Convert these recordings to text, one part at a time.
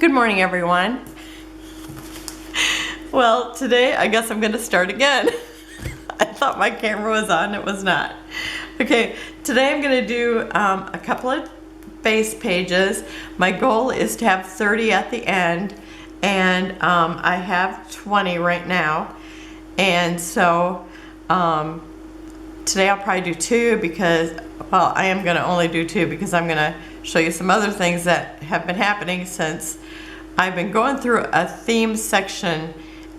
Good morning, everyone. Well, today I guess I'm gonna start again. I thought my camera was on, it was not. Okay, today I'm gonna do a couple of base pages. My goal is to have 30 at the end, and I have 20 right now. And so today I'll probably do 2 because, well, I am gonna only do 2 because I'm gonna show you some other things that have been happening since I've been going through a theme section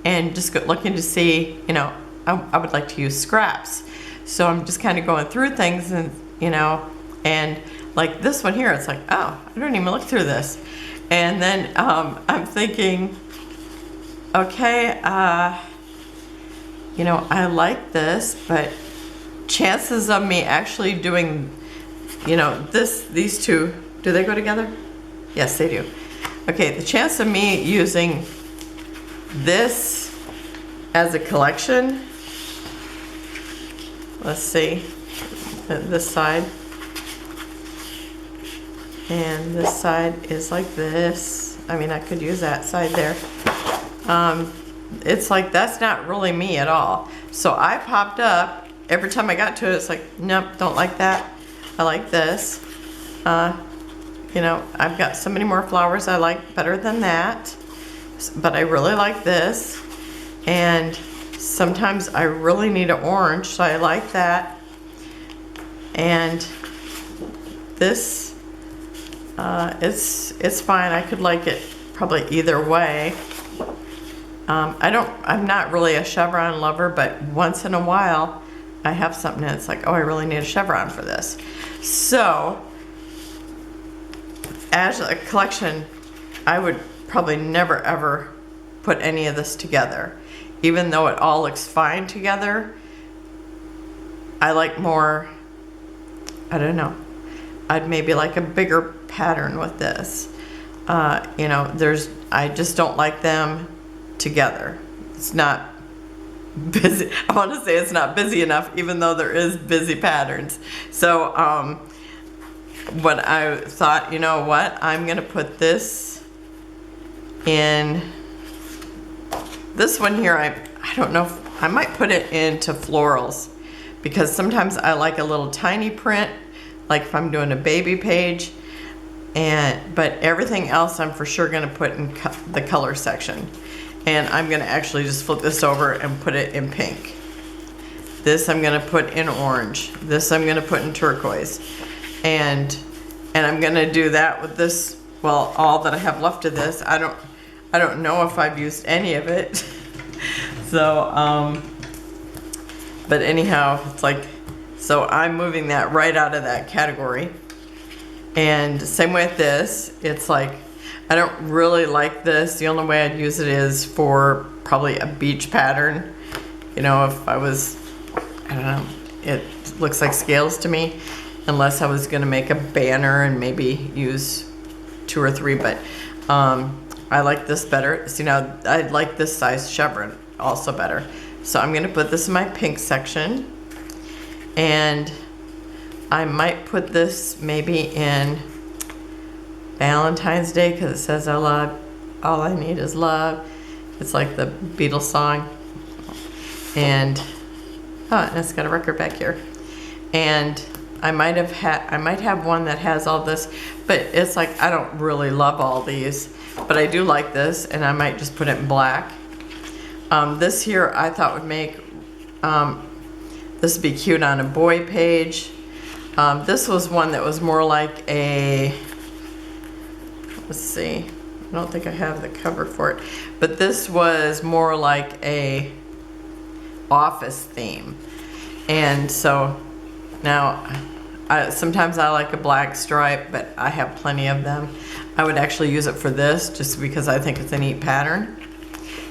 and just looking to see, you know, I would like to use scraps. So I'm just kind of going through things and, you know, and like this one here, it's like, oh, I don't even look through this. And then I'm thinking, okay, you know, I like this, but chances of me actually doing, you know, these two, do they go together? Yes, they do. Okay, the chance of me using this as a collection, let's see, this side, and this side is like this. I mean, I could use that side there. It's like, that's not really me at all. So I popped up, every time I got to it, it's like, nope, don't like that. I like this. You know, I've got so many more flowers I like better than that, but I really like this. And sometimes I really need an orange, so I like that. And this, it's fine. I could like it probably either way. I'm not really a chevron lover, but once in a while I have something that's like, oh, I really need a chevron for this. So as a collection, I would probably never ever put any of this together. Even though it all looks fine together, I like more, I don't know, I'd maybe like a bigger pattern with this. You know, I just don't like them together. It's not busy. I want to say it's not busy enough, even though there is busy patterns. So what I thought, you know what, I'm gonna put this in this one here. I don't know if I might put it into florals, because sometimes I like a little tiny print, like if I'm doing a baby page, but everything else I'm for sure gonna put in the color section. And I'm gonna actually just flip this over and put it in pink. This I'm gonna put in orange. This I'm gonna put in turquoise. And I'm gonna do that with this, well, all that I have left of this. I don't know if I've used any of it. So, but anyhow, it's like, so I'm moving that right out of that category. And same way with this, it's like, I don't really like this. The only way I'd use it is for probably a beach pattern. You know, if I was, I don't know, it looks like scales to me, unless I was gonna make a banner and maybe use 2 or 3, but I like this better. So, you know, I like this size chevron also better. So I'm gonna put this in my pink section, and I might put this maybe in Valentine's Day, because it says all I need is love. It's like the Beatles song. And it's got a record back here. And I might have one that has all this, but it's like, I don't really love all these, but I do like this, and I might just put it in black. This here I thought would make, this would be cute on a boy page. This was one that was more like a, let's see, I don't think I have the cover for it, but this was more like a office theme. And so now, sometimes I like a black stripe, but I have plenty of them. I would actually use it for this just because I think it's a neat pattern.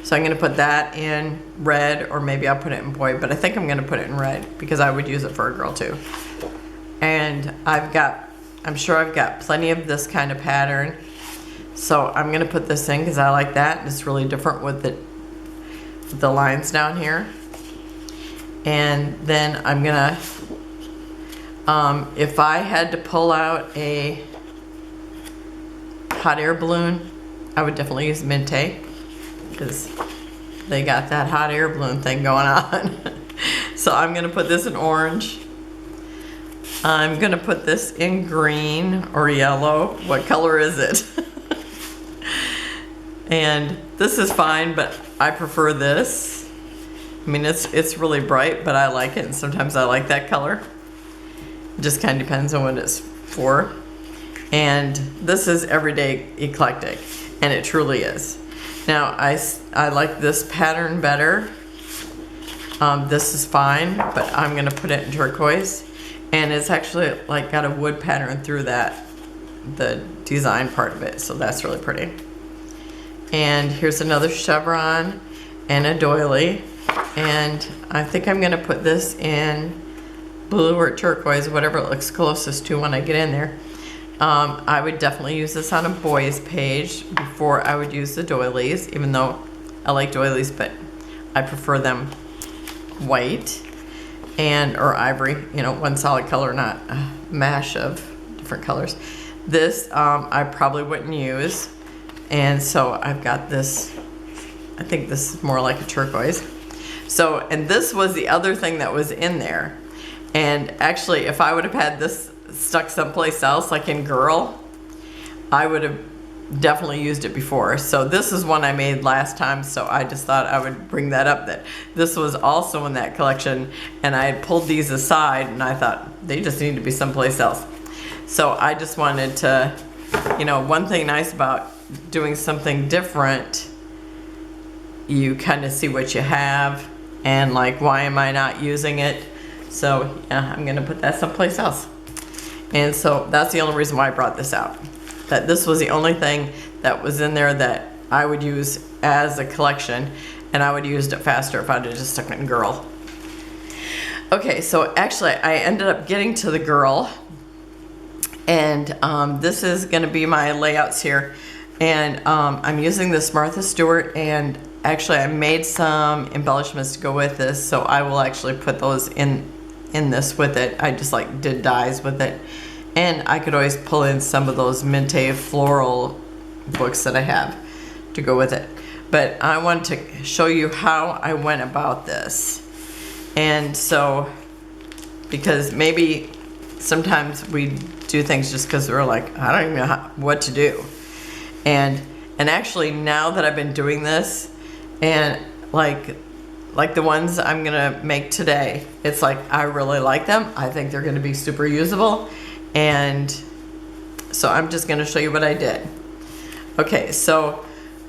So I'm gonna put that in red, or maybe I'll put it in boy, but I think I'm gonna put it in red because I would use it for a girl too. And I'm sure I've got plenty of this kind of pattern. So I'm gonna put this in because I like that, and it's really different with the lines down here. And then I'm gonna, if I had to pull out a hot air balloon, I would definitely use Minte because they got that hot air balloon thing going on. So I'm gonna put this in orange. I'm gonna put this in green or yellow. What color is it? And this is fine, but I prefer this. I mean, it's really bright, but I like it, and sometimes I like that color. It just kind of depends on what it's for. And this is Everyday Eclectic, and it truly is. Now, I like this pattern better. This is fine, but I'm gonna put it in turquoise. And it's actually like got a wood pattern through that, the design part of it, so that's really pretty. And here's another chevron and a doily. And I think I'm gonna put this in blue or turquoise, whatever it looks closest to when I get in there. I would definitely use this on a boys page before I would use the doilies, even though I like doilies, but I prefer them white or ivory, you know, one solid color, not a mash of different colors. This I probably wouldn't use, and so I've got this, I think this is more like a turquoise. So, and this was the other thing that was in there. And actually, if I would have had this stuck someplace else, like in Girl, I would have definitely used it before. So this is one I made last time, so I just thought I would bring that up, that this was also in that collection, and I had pulled these aside, and I thought they just need to be someplace else. So I just wanted to, you know, one thing nice about doing something different, you kind of see what you have, and like, why am I not using it? So yeah, I'm gonna put that someplace else. And so that's the only reason why I brought this out. That this was the only thing that was in there that I would use as a collection, and I would have used it faster if I'd have just stuck it in Girl. Okay, so actually I ended up getting to the Girl, and this is gonna be my layouts here. And I'm using this Martha Stewart, and actually I made some embellishments to go with this, so I will actually put those in this with it. I just like did dies with it, and I could always pull in some of those Minte floral books that I have to go with it. But I want to show you how I went about this. And so, because maybe sometimes we do things just because we're like, I don't even know what to do. And actually now that I've been doing this, and like the ones I'm gonna make today, it's like I really like them. I think they're gonna be super usable, and so I'm just gonna show you what I did. Okay, so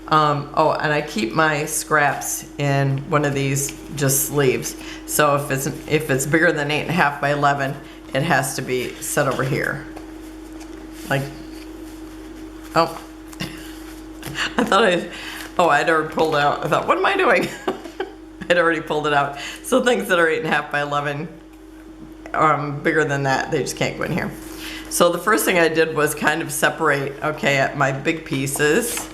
oh, and I keep my scraps in one of these just sleeves. So if it's bigger than 8.5 by 11, it has to be set over here. Like, oh. I thought I'd already pulled it out. I thought, what am I doing? I'd already pulled it out. So things that are 8.5 by 11, bigger than that, they just can't go in here. So the first thing I did was kind of separate, okay, at my big pieces.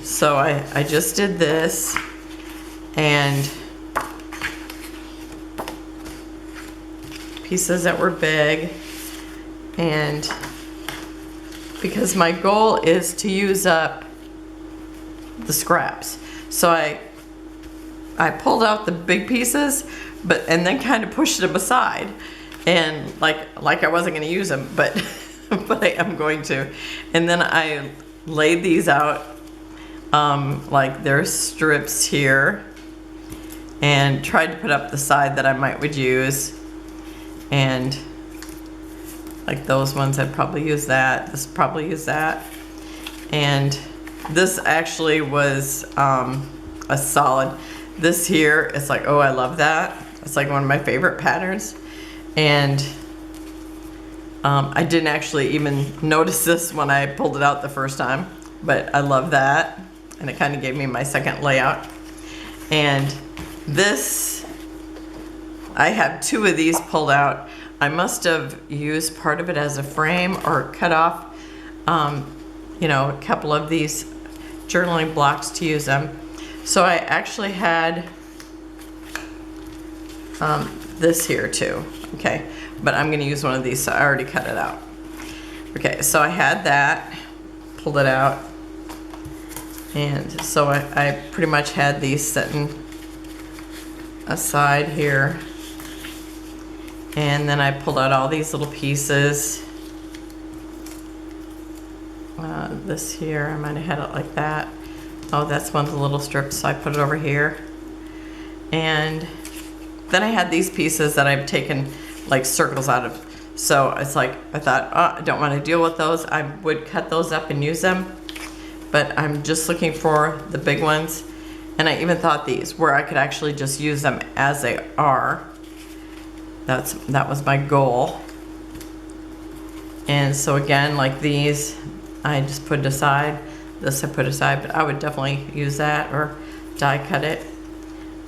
So I just did this, and pieces that were big, and because my goal is to use up the scraps. So I pulled out the big pieces, and then kind of pushed them aside, and like I wasn't going to use them, but but I am going to. And then I laid these out like there's strips here, and tried to put up the side that I would use, and like those ones I'd probably use that. This probably use that, and this actually was a solid. This here, it's like, oh, I love that. It's like one of my favorite patterns. And I didn't actually even notice this when I pulled it out the first time, but I love that. And it kind of gave me my second layout. And this, I have 2 of these pulled out. I must have used part of it as a frame or cut off, you know, a couple of these journaling blocks to use them. So I actually had this here too, okay, but I'm gonna use one of these, so I already cut it out. Okay, so I had that, pulled it out, And so I pretty much had these sitting aside here. And then I pulled out all these little pieces. This here, I might have had it like that. Oh, that's one of the little strips, so I put it over here. And then I had these pieces that I've taken like circles out of. So it's like, I thought, oh, I don't want to deal with those. I would cut those up and use them. But I'm just looking for the big ones. And I even thought these, where I could actually just use them as they are. That was my goal. And so again, like these, I just put aside. This I put aside, but I would definitely use that or die cut it.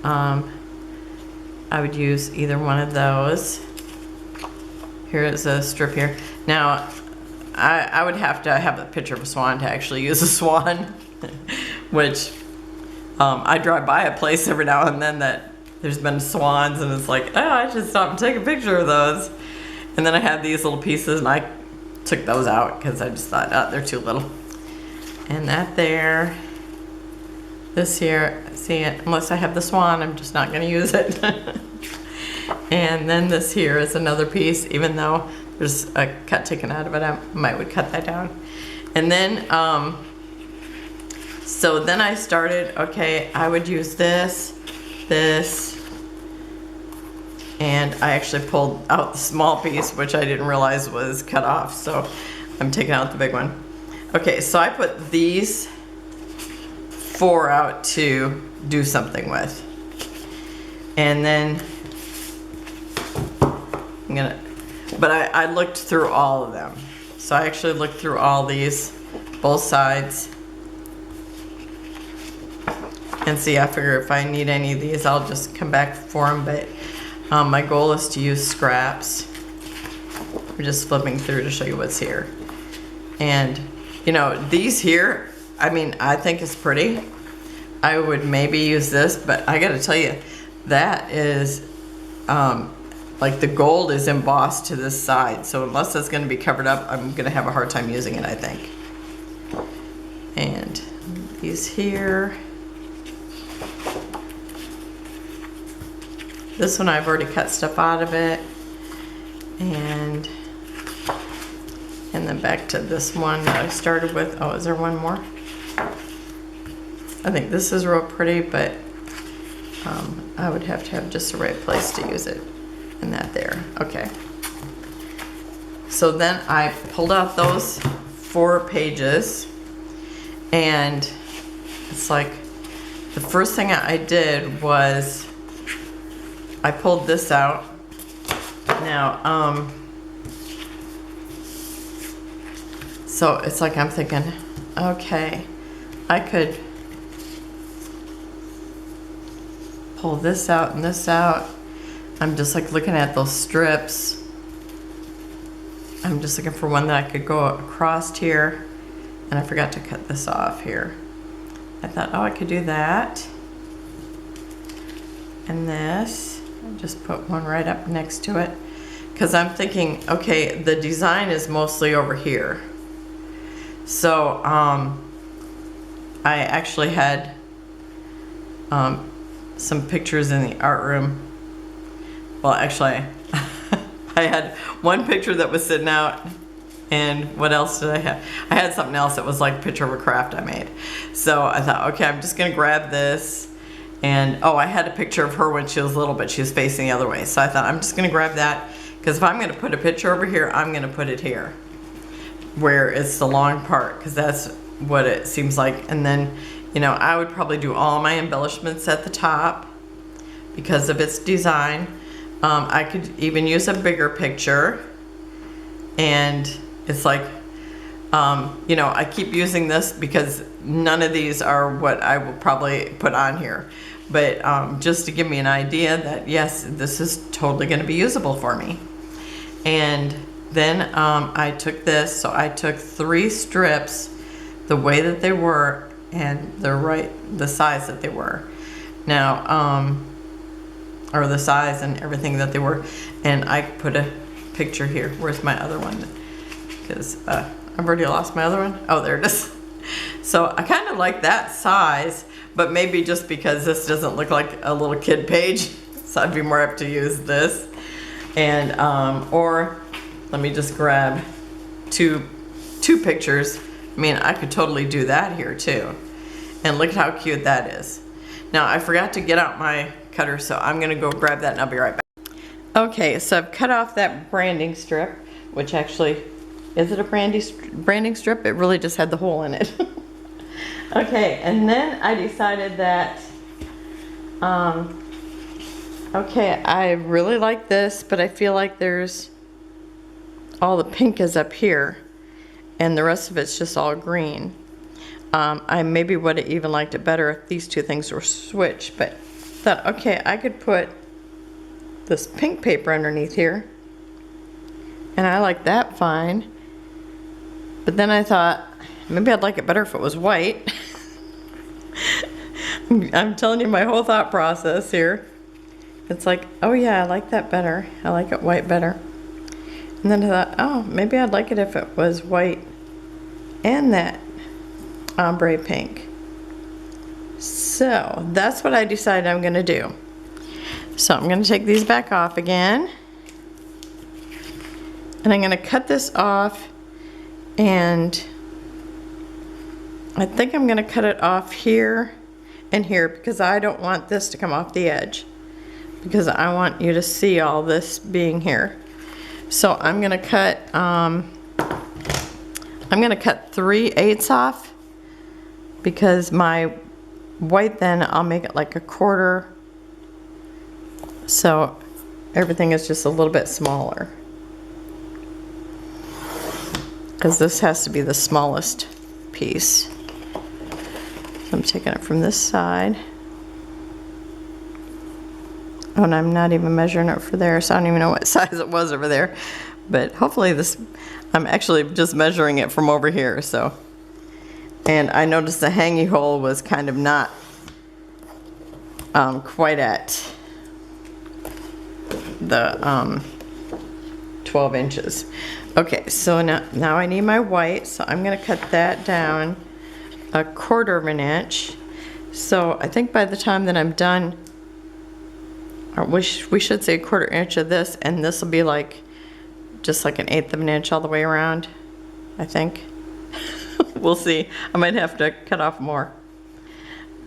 I would use either one of those. Here is a strip here. Now, I would have to have a picture of a swan to actually use a swan, which I drive by a place every now and then that there's been swans, and it's like, oh, I should stop and take a picture of those. And then I had these little pieces, and I took those out because I just thought, oh, they're too little. And that there, this here, see it, unless I have the swan, I'm just not going to use it. And then this here is another piece, even though there's a cut taken out of it, I would cut that down. And then, so then I started, okay, I would use this, and I actually pulled out the small piece, which I didn't realize was cut off, so I'm taking out the big one. Okay, so I put these 4 out to do something with. And then but I looked through all of them. So I actually looked through all these, both sides. And see, I figure if I need any of these, I'll just come back for them. But my goal is to use scraps. We're just flipping through to show you what's here. And, you know, these here, I mean, I think it's pretty. I would maybe use this, but I gotta tell you, that is, like the gold is embossed to this side. So unless that's gonna be covered up, I'm gonna have a hard time using it, I think. And these here. This one I've already cut stuff out of it. And then back to this one that I started with. Oh, is there one more? I think this is real pretty, but I would have to have just the right place to use it. And that there, okay. So then I pulled out those 4 pages, and it's like, the first thing I did was I pulled this out. Now, so it's like I'm thinking, okay, I could pull this out and this out. I'm just like looking at those strips. I'm just looking for one that I could go across here, and I forgot to cut this off here. I thought, oh, I could do that. And this, I just put one right up next to it. Because I'm thinking, okay, the design is mostly over here. So, I actually had some pictures in the art room. Well, actually, I had one picture that was sitting out, and what else did I have? I had something else that was like a picture of a craft I made. So I thought, okay, I'm just gonna grab this. And oh, I had a picture of her when she was little, but she was facing the other way. So I thought, I'm just gonna grab that, because if I'm gonna put a picture over here, I'm gonna put it here, where it's the long part, because that's what it seems like. And then, you know, I would probably do all my embellishments at the top because of its design. I could even use a bigger picture, and it's like, you know, I keep using this because none of these are what I will probably put on here, but just to give me an idea that yes, this is totally going to be usable for me. And then I took this, so I took 3 strips the way that they were and the size that they were. Now, or the size and everything that they were, and I put a picture here. Where's my other one? Because I've already lost my other one. Oh, there it is. So I kind of like that size, but maybe just because this doesn't look like a little kid page, so I'd be more apt to use this. And, or let me just grab two pictures. I mean, I could totally do that here too. And look at how cute that is. Now, I forgot to get out my cutter, so I'm gonna go grab that and I'll be right back. Okay, so I've cut off that branding strip, which actually, is it a branding strip? It really just had the hole in it. Okay, and then I decided that, okay, I really like this, but I feel like there's, all the pink is up here, and the rest of it's just all green. I maybe would have even liked it better if these two things were switched, but thought, okay, I could put this pink paper underneath here, and I like that fine. But then I thought, maybe I'd like it better if it was white. I'm telling you my whole thought process here. It's like, oh yeah, I like that better. I like it white better. And then I thought, oh, maybe I'd like it if it was white and that ombre pink. So that's what I decided I'm gonna do. So I'm gonna take these back off again. And I'm gonna cut this off, and I think I'm gonna cut it off here and here because I don't want this to come off the edge, because I want you to see all this being here. So I'm gonna cut 3/8 off, because my white, then I'll make it like a quarter, so everything is just a little bit smaller, because this has to be the smallest piece. So I'm taking it from this side. Oh, and I'm not even measuring it for there, so I don't even know what size it was over there. But hopefully this, I'm actually just measuring it from over here, so. And I noticed the hanging hole was kind of not quite at the 12 inches. Okay, so now I need my white, so I'm gonna cut that down 1/4 inch. So I think by the time that I'm done, we should say 1/4 inch of this, and this will be like, just like 1/8 of an inch all the way around, I think. We'll see. I might have to cut off more.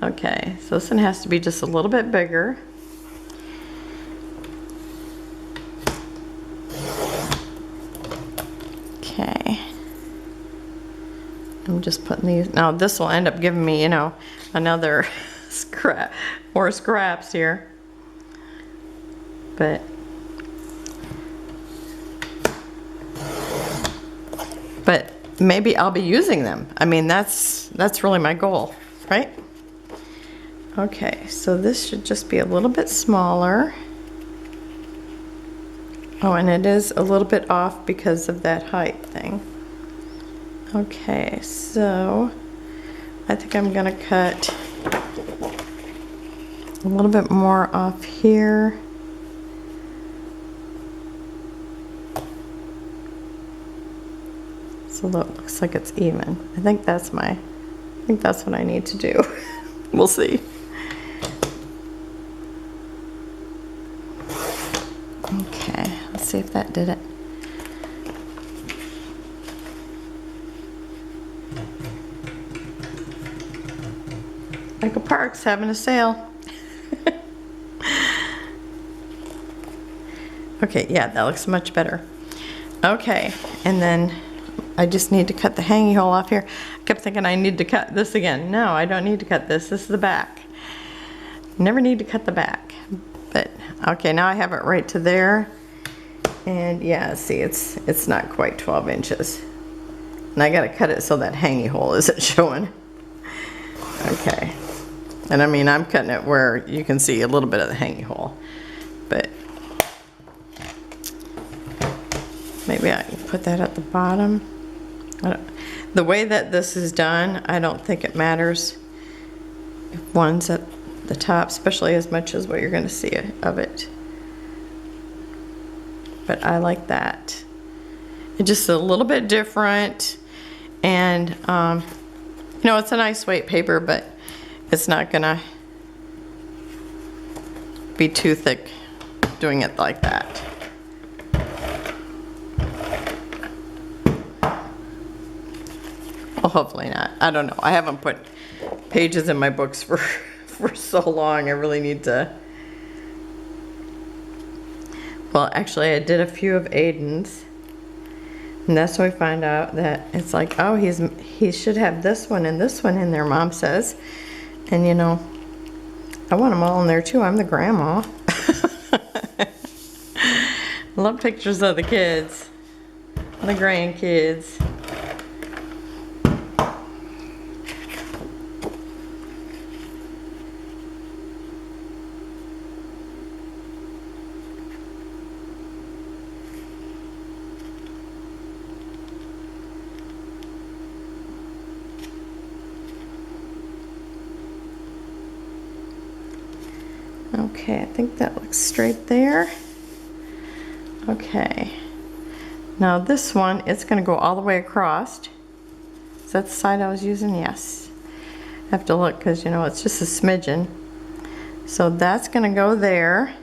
Okay, so this one has to be just a little bit bigger. Okay. I'm just putting these, now this will end up giving me, you know, another more scraps here. But maybe I'll be using them. I mean, that's really my goal, right? Okay, so this should just be a little bit smaller. Oh, and it is a little bit off because of that height thing. Okay, so I think I'm gonna cut a little bit more off here. So that looks like it's even. I think that's what I need to do. We'll see. Okay, let's see if that did it. Michael Park's having a sale. Okay, yeah, that looks much better. Okay, and then I just need to cut the hanging hole off here. I kept thinking I need to cut this again. No, I don't need to cut this. This is the back. Never need to cut the back. But okay, now I have it right to there. And yeah, see, it's not quite 12 inches. And I gotta cut it so that hanging hole isn't showing. Okay. And I mean, I'm cutting it where you can see a little bit of the hanging hole. But maybe I can put that at the bottom. The way that this is done, I don't think it matters if one's at the top, especially as much as what you're going to see of it. But I like that. It's just a little bit different, and You know, it's a nice weight paper, but it's not gonna be too thick doing it like that. Well, hopefully not. I don't know. I haven't put pages in my books for so long. I really need to. Well, actually, I did a few of Aiden's, and that's when we find out that it's like, oh, he should have this one and this one in there, Mom says. And you know, I want them all in there too. I'm the grandma. I love pictures of the kids, the grandkids. Okay, I think that looks straight there. Okay, now this one, it's going to go all the way across. Is that the side I was using? Yes. I have to look because, you know, it's just a smidgen. So that's going to go there.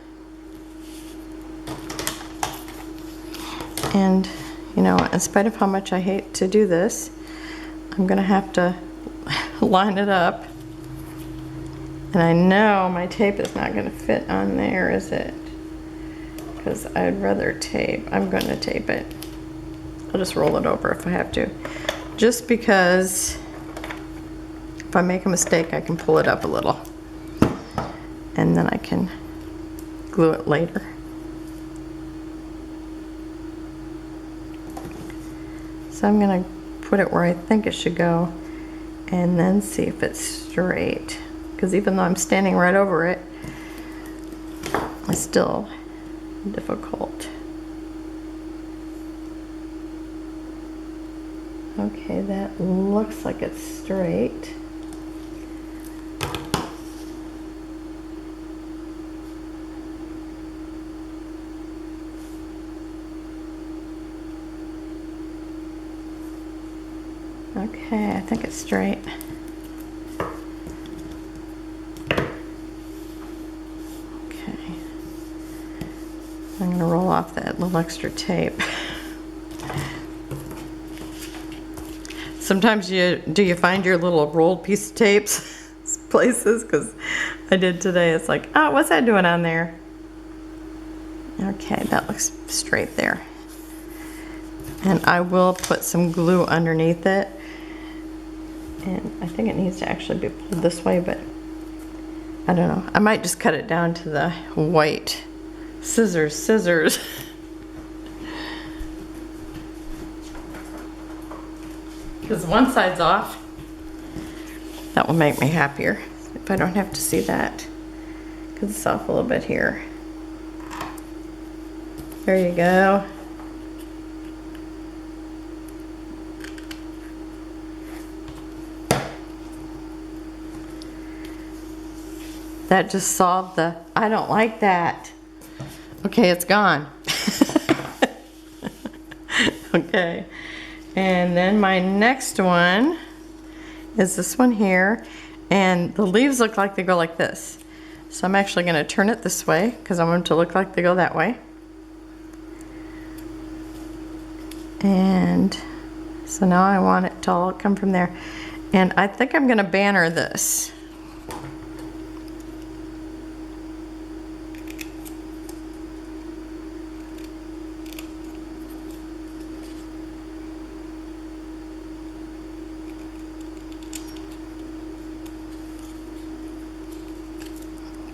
And, you know, in spite of how much I hate to do this, I'm going to have to line it up. And I know my tape is not going to fit on there, is it? Because I'd rather tape. I'm going to tape it. I'll just roll it over if I have to. Just because if I make a mistake, I can pull it up a little. And then I can glue it later. So I'm going to put it where I think it should go and then see if it's straight. Because even though I'm standing right over it, it's still difficult. Okay, that looks like it's straight. Okay, I think it's straight. I'm going to roll off that little extra tape. Sometimes you find your little rolled piece of tapes places, because I did today. It's like, oh, what's that doing on there? Okay, that looks straight there. And I will put some glue underneath it. And I think it needs to actually be pulled this way, but I don't know. I might just cut it down to the white. Scissors. Because one side's off. That will make me happier if I don't have to see that. Because it's off a little bit here. There you go. That just solved the, I don't like that. Okay, it's gone. Okay, and then my next one is this one here, and the leaves look like they go like this. So I'm actually going to turn it this way because I want them to look like they go that way. And so now I want it to all come from there. And I think I'm going to banner this.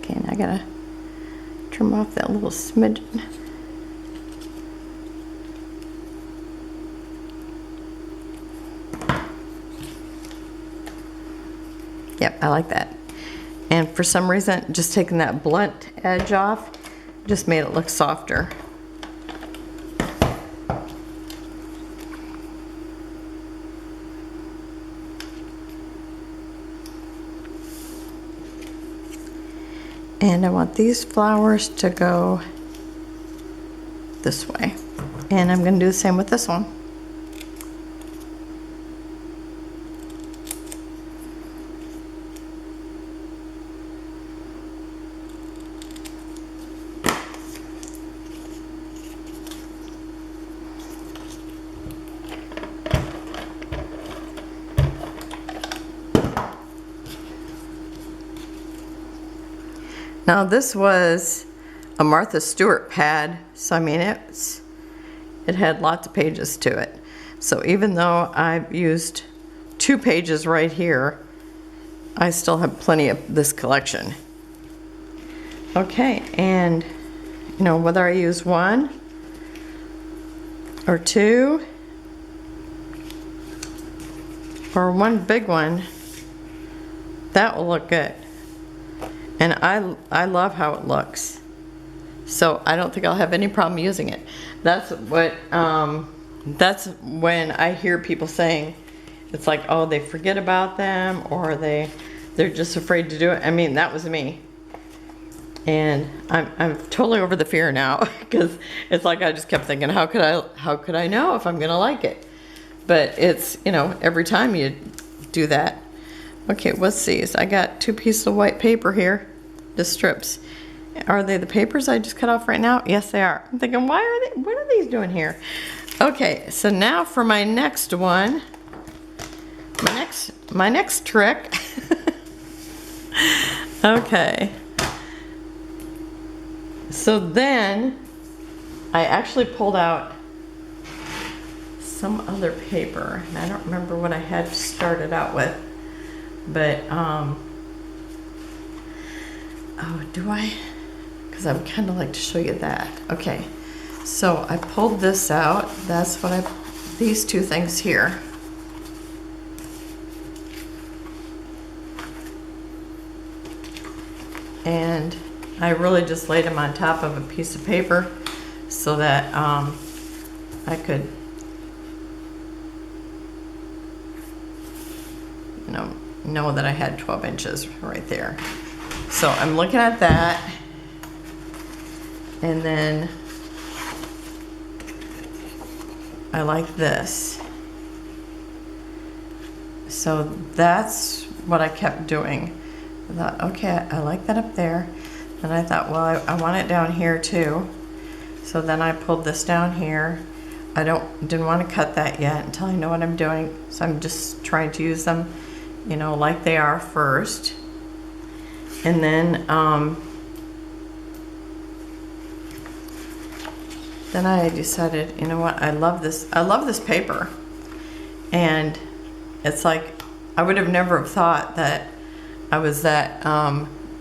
And I gotta trim off that little smidgen. Yep, I like that. And for some reason, just taking that blunt edge off just made it look softer. And I want these flowers to go this way. And I'm going to do the same with this one. Now this was a Martha Stewart pad, so I mean it had lots of pages to it. So even though I've used 2 pages right here, I still have plenty of this collection. Okay, and you know, whether I use 1 or 2 or 1 big one, that will look good. And I love how it looks. So I don't think I'll have any problem using it. That's what, that's when I hear people saying, it's like, oh, they forget about them, or they're just afraid to do it. I mean, that was me. And I'm totally over the fear now, because it's like I just kept thinking, how could I know if I'm gonna like it? But it's, you know, every time you do that. Okay, what's these? I got 2 pieces of white paper here, the strips. Are they the papers I just cut off right now? Yes, they are. I'm thinking, what are these doing here? Okay, so now for my next one, my next trick. Okay. So then I actually pulled out some other paper, and I don't remember what I had started out with, but oh, do I? Because I would kind of like to show you that. Okay, so I pulled this out. That's what these 2 things here. And I really just laid them on top of a piece of paper so that I could, you know that I had 12 inches right there. So I'm looking at that, and then I like this. So that's what I kept doing. I thought, okay, I like that up there. And I thought, well, I want it down here too. So then I pulled this down here. I didn't want to cut that yet until I know what I'm doing. So I'm just trying to use them, you know, like they are first. And then I decided, you know what, I love this paper. And it's like, I would have never have thought that I was that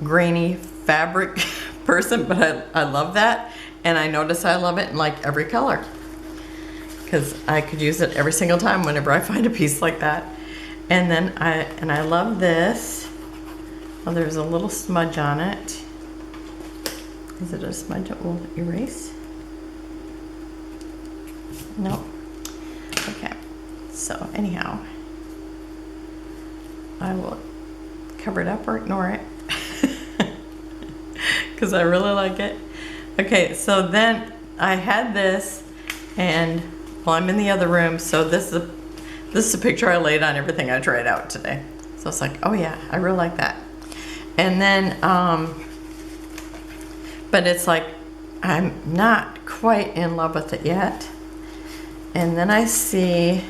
grainy fabric person, but I love that, and I notice I love it in like every color, because I could use it every single time whenever I find a piece like that. And then I love this. Oh, there's a little smudge on it. Is it a smudge that will erase? No. Okay, so anyhow, I will cover it up or ignore it, because I really like it. Okay, so then I had this, and well, I'm in the other room, so this is a picture I laid on everything I tried out today. So it's like, oh yeah, I really like that. And then but it's like I'm not quite in love with it yet. And then I see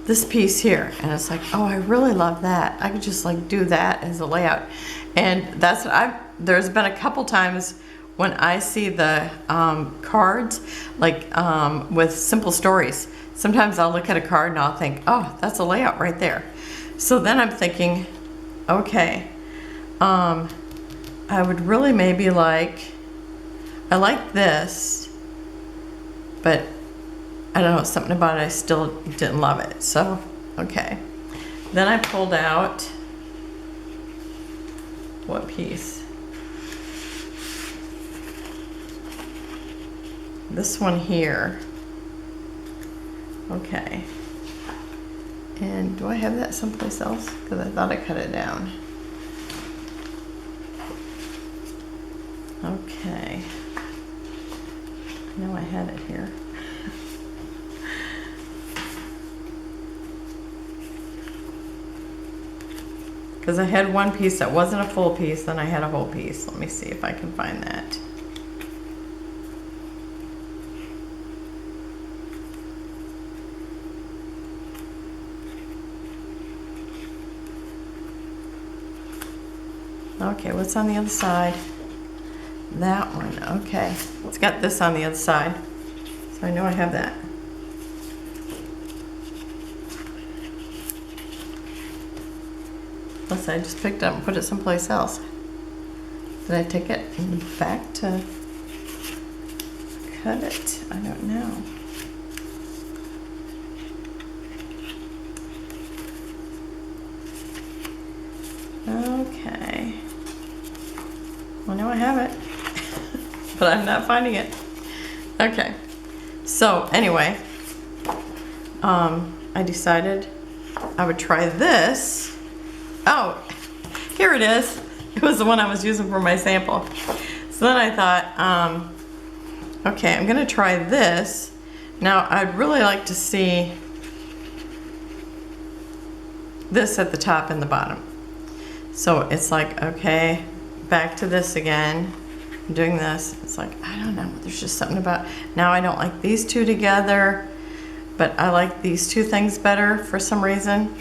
this piece here, and it's like, oh, I really love that. I could just like do that as a layout. And that's what there's been a couple times when I see the cards, like with simple stories. Sometimes I'll look at a card and I'll think, oh, that's a layout right there. So then I'm thinking, okay, I would really maybe I like this, but I don't know, something about it, I still didn't love it. So, okay. Then I pulled out, what piece? This one here. Okay. And do I have that someplace else? Because I thought I cut it down. Okay. I know I had it here. Because I had one piece that wasn't a full piece, then I had a whole piece. Let me see if I can find that. Okay, what's on the other side? That one, okay. It's got this on the other side, so I know I have that. Plus I just picked it up and put it someplace else. Did I take it back to cut it? I don't know. Okay. Well, now I have it, but I'm not finding it. Okay. So anyway, I decided I would try this. Oh, here it is. It was the one I was using for my sample. So then I thought, okay, I'm gonna try this. Now, I'd really like to see this at the top and the bottom. So it's like, okay, back to this again. I'm doing this. It's like, I don't know, there's just something about, now I don't like these two together, but I like these two things better for some reason.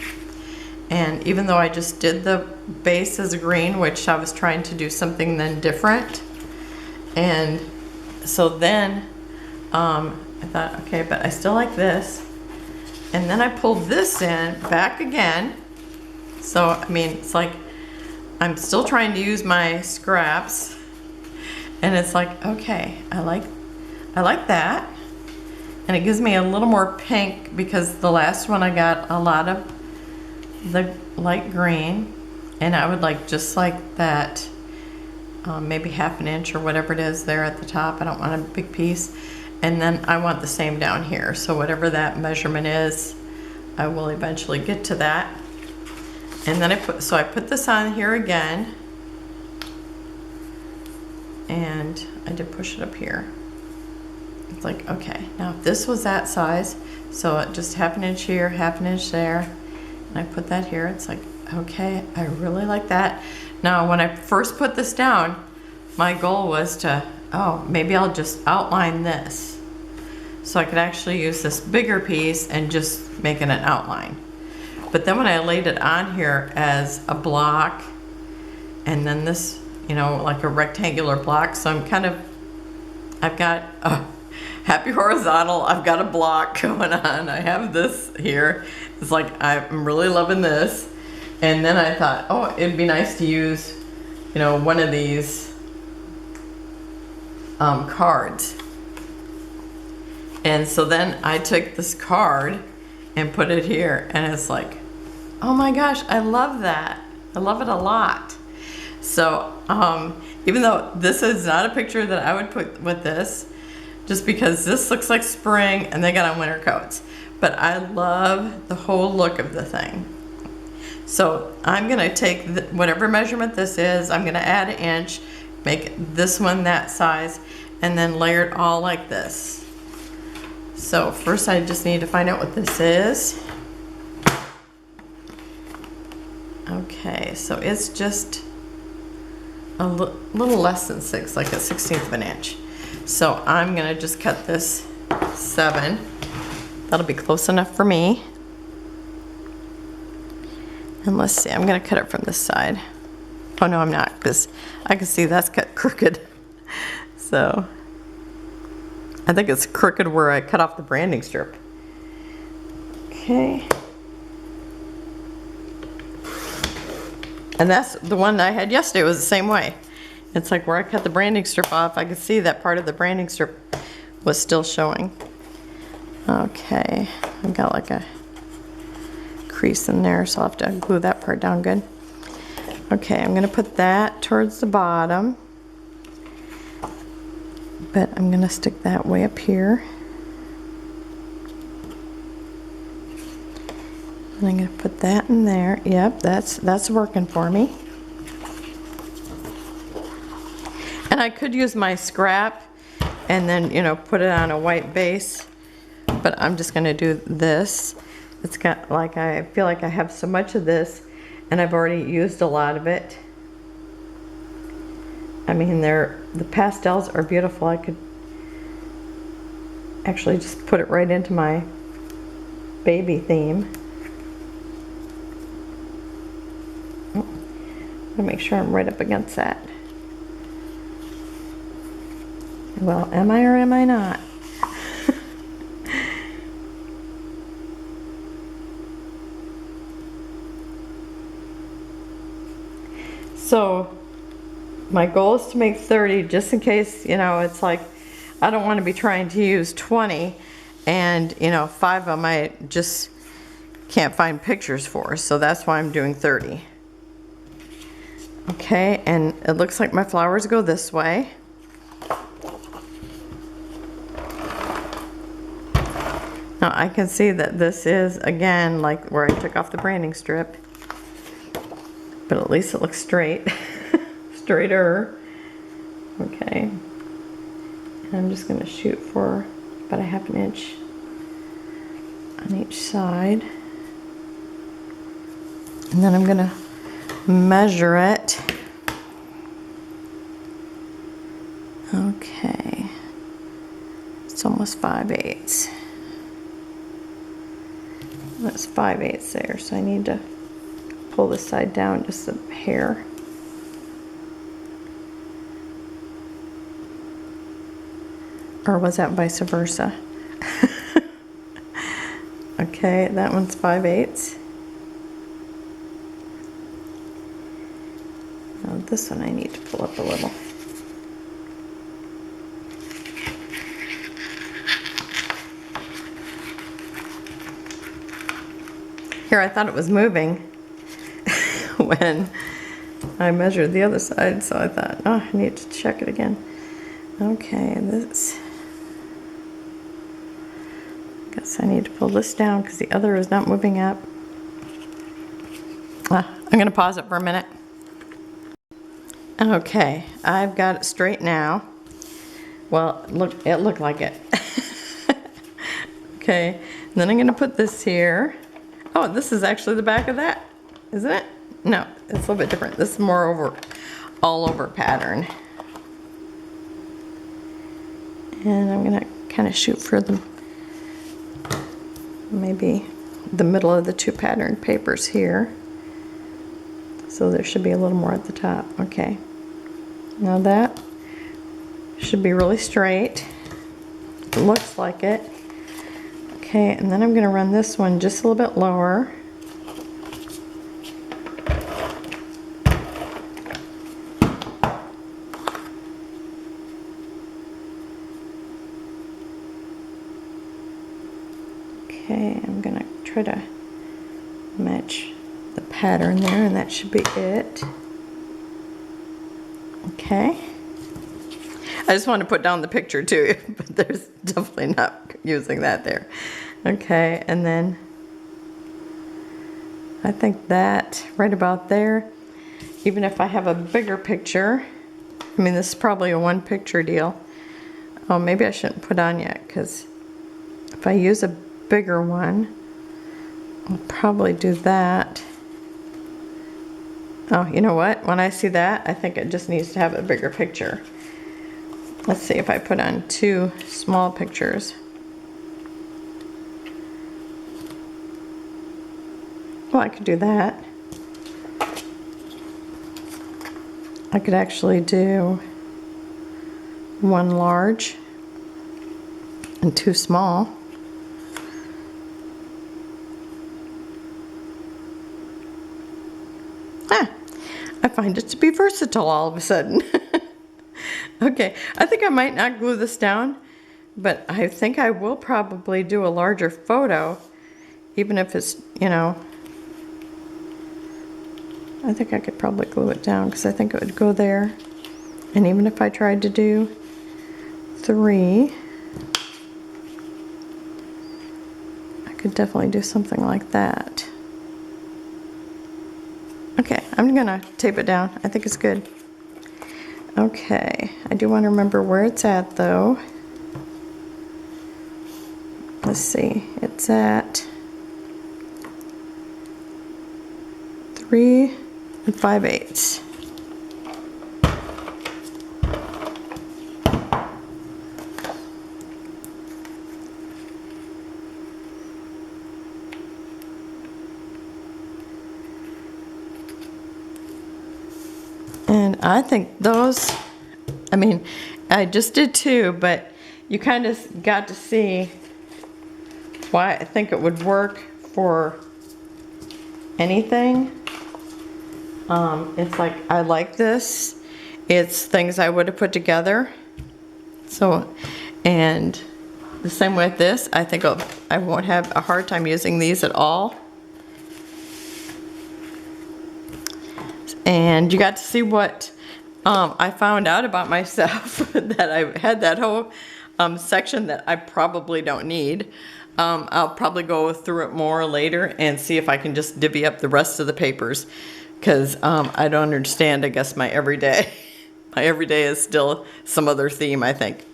And even though I just did the base as a green, which I was trying to do something then different. And so then I thought, okay, but I still like this. And then I pulled this in back again. So, I mean, it's like, I'm still trying to use my scraps. And it's like, okay, I like that. And it gives me a little more pink because the last one I got a lot of the light green, and I would like just like that, maybe half an inch or whatever it is there at the top. I don't want a big piece. And then I want the same down here. So whatever that measurement is, I will eventually get to that. And then I put this on here again, and I did push it up here. It's like, okay, now if this was that size, so just half an inch here, half an inch there, and I put that here, it's like, okay, I really like that. Now, when I first put this down, my goal was to, oh, maybe I'll just outline this. So I could actually use this bigger piece and just make it an outline. But then when I laid it on here as a block, and then this, you know, like a rectangular block, so I'm kind of, I've got a happy horizontal, I've got a block going on, I have this here. It's like, I'm really loving this. And then I thought, oh, it'd be nice to use, you know, one of these cards. And so then I took this card and put it here, and it's like, oh my gosh, I love that. I love it a lot. So even though this is not a picture that I would put with this, just because this looks like spring and they got on winter coats, but I love the whole look of the thing. So I'm gonna take whatever measurement this is, I'm gonna add an inch, make this one that size, and then layer it all like this. So first I just need to find out what this is. Okay, so it's just a little less than 6, like a 1/16 of an inch. So I'm gonna just cut this 7. That'll be close enough for me. And let's see, I'm gonna cut it from this side. Oh no, I'm not, because I can see that's cut crooked. So I think it's crooked where I cut off the branding strip. Okay. And that's the one I had yesterday, was the same way. It's like where I cut the branding strip off, I could see that part of the branding strip was still showing. Okay, I've got like a crease in there, so I'll have to glue that part down good. Okay, I'm gonna put that towards the bottom, but I'm gonna stick that way up here. And I'm gonna put that in there. Yep, that's working for me. And I could use my scrap and then, you know, put it on a white base, but I'm just gonna do this. It's got, like, I feel like I have so much of this and I've already used a lot of it. I mean, the pastels are beautiful. I could actually just put it right into my baby theme. to make sure I'm right up against that. Well, am I or am I not? So my goal is to make 30, just in case, you know, it's like I don't want to be trying to use 20 and, you know, 5 of them I just can't find pictures for, so that's why I'm doing 30. Okay, and it looks like my flowers go this way. Now I can see that this is, again, like where I took off the branding strip, but at least it looks straight, straighter. Okay, and I'm just gonna shoot for about a ½ inch on each side. And then I'm gonna measure it. Okay, it's almost 5/8. That's 5/8 there, so I need to pull this side down just a hair. Or was that vice versa? Okay, that one's 5/8. Now this one I need to pull up a little. Here, I thought it was moving when I measured the other side, so I thought, oh, I need to check it again. Okay, this, guess I need to pull this down because the other is not moving up. I'm gonna pause it for a minute. Okay, I've got it straight now. Well, look, it looked like it. Okay, and then I'm gonna put this here. Oh, this is actually the back of that, isn't it? No, it's a little bit different. This is more over, all over pattern. And I'm gonna kind of shoot for the, maybe the middle of the 2 patterned papers here. So there should be a little more at the top. Okay. Now that should be really straight. It looks like it. Okay, and then I'm going to run this one just a little bit lower. Okay, I'm going to try to match the pattern there, and that should be it. Okay. I just want to put down the picture too, but there's definitely not using that there. Okay, and then I think that right about there, even if I have a bigger picture, I mean, this is probably a 1 picture deal. Oh, maybe I shouldn't put on yet, because if I use a bigger one, I'll probably do that. Oh, you know what? When I see that, I think it just needs to have a bigger picture. Let's see if I put on 2 small pictures. Well, I could do that. I could actually do 1 large and 2 small. I find it to be versatile all of a sudden. Okay, I think I might not glue this down, but I think I will probably do a larger photo, even if it's, you know, I think I could probably glue it down because I think it would go there. And even if I tried to do 3, I could definitely do something like that. Okay, I'm gonna tape it down. I think it's good. Okay, I do want to remember where it's at though. Let's see, it's at 3 5/8. I think those, I mean, I just did two, but you kind of got to see why I think it would work for anything. It's like, I like this. It's things I would have put together. So, and the same with this, I think I won't have a hard time using these at all. And you got to see what I found out about myself, that I had that whole section that I probably don't need. I'll probably go through it more later and see if I can just divvy up the rest of the papers, because I don't understand, I guess, my everyday. My everyday is still some other theme, I think.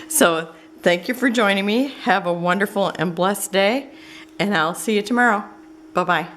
So thank you for joining me. Have a wonderful and blessed day, and I'll see you tomorrow. Bye-bye.